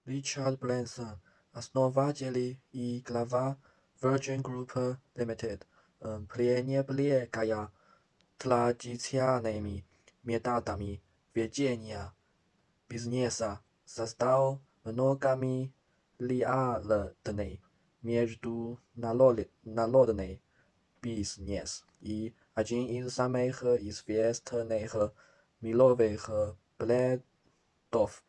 Richard Branson, основатели и глава Virgin Group Limited, пренебрегая традиционными методами ведения бизнеса, создал многомиллиардный международный бизнес и один из самых известных мировых брендов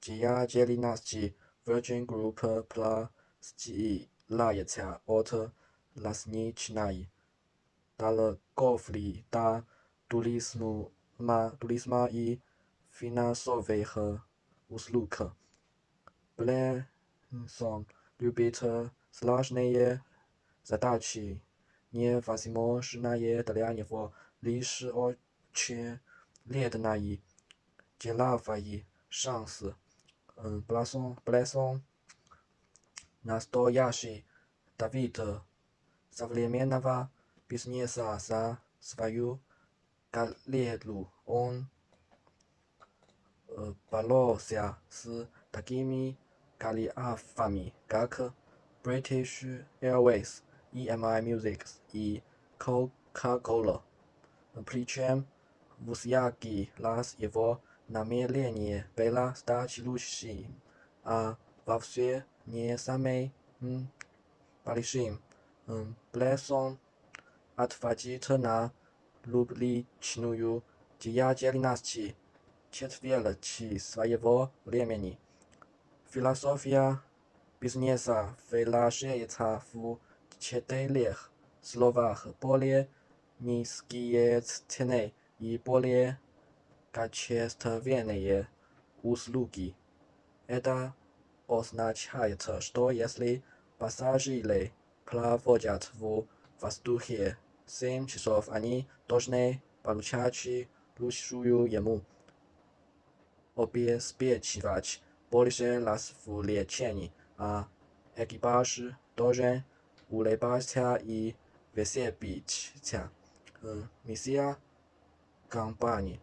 деятельности Virgin Group простирается от розничной торговли до туризма и финансовых услуг. Брэнсон любит сложные задачи, невозможные для него лишь очень редкие деловые шансы. Брэнсон настоящий Давид современного бизнеса за свою карьеру. Он боролся с такими королевами, как British Airways, EMI Music и Coca-Cola. Причем всякий раз его намерение было стать лучшим, а вовсе не самым большим. Брэнсон отводит на публичную деятельность четверть своего времени. Философия бизнеса выражается в 4 словах: более низкие цены и более качественные услуги. Это означает, что если пассажиры проводят в воздухе 7 часов, они должны получать лучшую ему обеспечивать больше развлечений, а экипаж должен улыбаться и веселиться. Миссия компании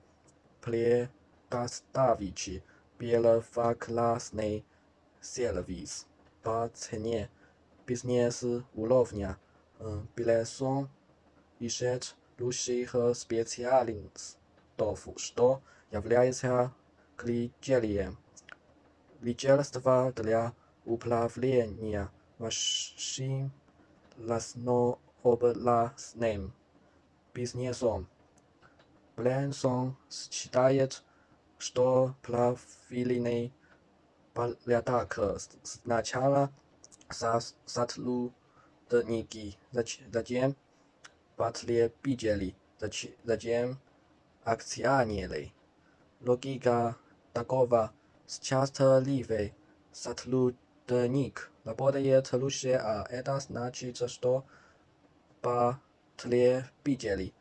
предоставить первоклассный сервис по цене бизнес-уровня. Брэнсон ищет лучших специалистов, что является критерием лидерства для управления вашим разнообразным бизнесом. Брэнсон считает, что правильный порядок сначала сотрудники, затем потребители, затем акционеры. Логика такого: счастливый сотрудник работает лучше, а это значит, что потребители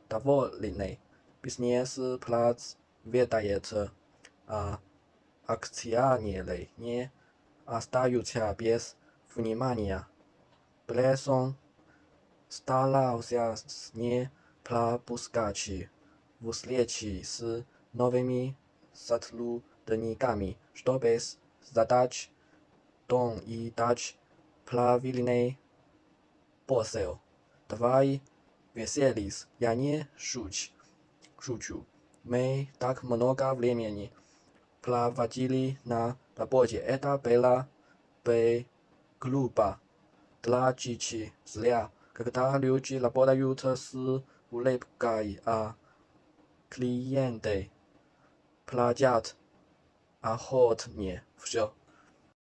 довольны, бизнес процветает, а акционеры не остаются без внимания. Брэнсон старался не пропускать встречи с новыми сотрудниками, чтобы задать тон и дать правильный посыл. Давай веселись, я не шучу. Мы так много времени проводили на работе. Это было бы глупо тратить зря, когда люди работают с улыбкой, а клиенты платят охотнее. Все.